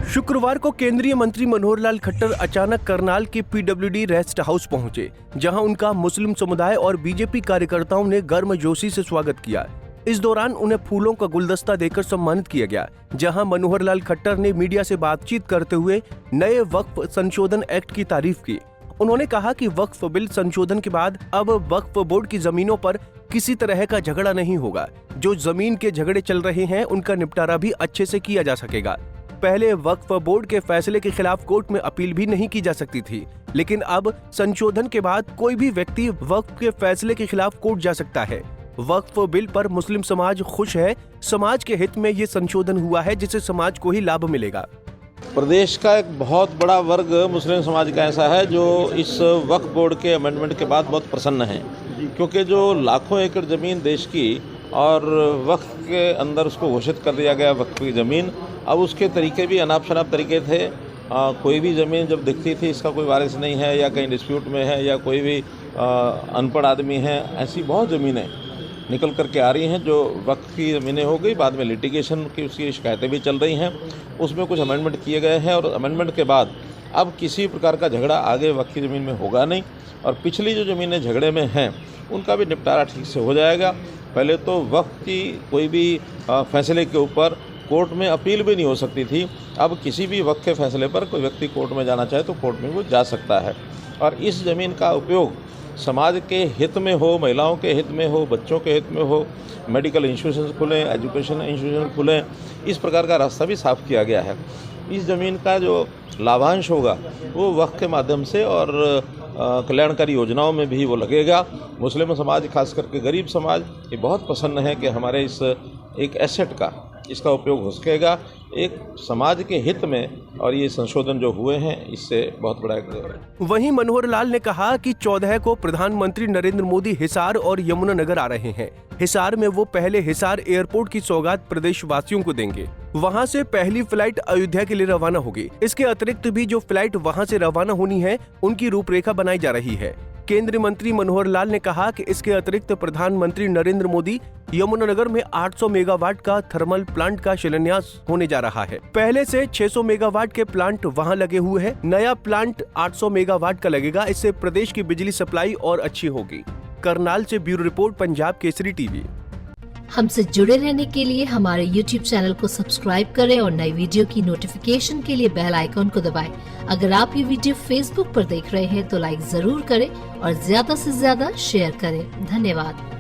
शुक्रवार को केंद्रीय मंत्री मनोहर लाल खट्टर अचानक करनाल के पीडब्ल्यूडी रेस्ट हाउस पहुंचे, जहां उनका मुस्लिम समुदाय और बीजेपी कार्यकर्ताओं ने गर्मजोशी से स्वागत किया। इस दौरान उन्हें फूलों का गुलदस्ता देकर सम्मानित किया गया, जहां मनोहर लाल खट्टर ने मीडिया से बातचीत करते हुए नए वक्फ संशोधन एक्ट की तारीफ की। उन्होंने कहा कि वक्फ बिल संशोधन के बाद अब वक्फ बोर्ड की जमीनों पर किसी तरह का झगड़ा नहीं होगा। जो जमीन के झगड़े चल रहे हैं उनका निपटारा भी अच्छे से किया जा सकेगा। पहले वक्फ बोर्ड के फैसले के खिलाफ कोर्ट में अपील भी नहीं की जा सकती थी, लेकिन अब संशोधन के बाद कोई भी व्यक्ति वक्फ के फैसले के खिलाफ कोर्ट जा सकता है। वक्फ बिल पर मुस्लिम समाज खुश है। समाज के हित में ये संशोधन हुआ है, जिससे समाज को ही लाभ मिलेगा। प्रदेश का एक बहुत बड़ा वर्ग मुस्लिम समाज का ऐसा है जो इस वक्फ बोर्ड के अमेंडमेंट के बाद बहुत प्रसन्न है, क्योंकि जो लाखों एकड़ ज़मीन देश की और वक्फ के अंदर उसको घोषित कर दिया गया वक्फ की ज़मीन। अब उसके तरीके भी अनाप शनाप तरीके थे। कोई भी ज़मीन जब दिखती थी इसका कोई वारिस नहीं है या कहीं डिस्प्यूट में है या कोई भी अनपढ़ आदमी है, ऐसी बहुत ज़मीनें निकल करके आ रही हैं जो वक्फ की ज़मीनें हो गई। बाद में लिटिगेशन की उसकी शिकायतें भी चल रही हैं, उसमें कुछ अमेंडमेंट किए गए हैं और अमेंडमेंट के बाद अब किसी प्रकार का झगड़ा आगे वक्फ की ज़मीन में होगा नहीं और पिछली जो ज़मीनें झगड़े में हैं उनका भी निपटारा ठीक से हो जाएगा। पहले तो वक्फ की कोई भी फैसले के ऊपर कोर्ट में अपील भी नहीं हो सकती थी। अब किसी भी वक्फ के फैसले पर कोई व्यक्ति कोर्ट में जाना चाहे तो कोर्ट में वो जा सकता है और इस ज़मीन का उपयोग समाज के हित में हो, महिलाओं के हित में हो, बच्चों के हित में हो, मेडिकल इंस्टीट्यूशन खुलें, एजुकेशन इंस्टीट्यूशन खुलें, इस प्रकार का रास्ता भी साफ किया गया है। इस ज़मीन का जो लाभांश होगा वो वक्फ के माध्यम से और कल्याणकारी योजनाओं में भी वो लगेगा। मुस्लिम समाज, खास करके गरीब समाज, ये बहुत प्रसन्न है कि हमारे इस एक एसेट का इसका उपयोग हो सकेगा एक समाज के हित में, और ये संशोधन जो हुए हैं इससे बहुत बड़ा है। वहीं मनोहर लाल ने कहा कि 14 को प्रधानमंत्री नरेंद्र मोदी हिसार और यमुनानगर आ रहे हैं। हिसार में वो पहले हिसार एयरपोर्ट की सौगात प्रदेश वासियों को देंगे। वहां से पहली फ्लाइट अयोध्या के लिए रवाना होगी। इसके अतिरिक्त भी जो फ्लाइट वहां से रवाना होनी है उनकी रूपरेखा बनाई जा रही है। केंद्रीय मंत्री मनोहर लाल ने कहा कि इसके अतिरिक्त प्रधानमंत्री नरेंद्र मोदी यमुनानगर में 800 मेगावाट का थर्मल प्लांट का शिलान्यास होने जा रहा है। पहले से 600 मेगावाट के प्लांट वहां लगे हुए हैं। नया प्लांट 800 मेगावाट का लगेगा। इससे प्रदेश की बिजली सप्लाई और अच्छी होगी। करनाल से bureau report, Punjab Kesari TV. हमसे जुड़े रहने के लिए हमारे YouTube चैनल को सब्सक्राइब करें और नई वीडियो की नोटिफिकेशन के लिए बेल आइकॉन को दबाएं। अगर आप ये वीडियो Facebook पर देख रहे हैं तो लाइक जरूर करें और ज्यादा से ज्यादा शेयर करें। धन्यवाद।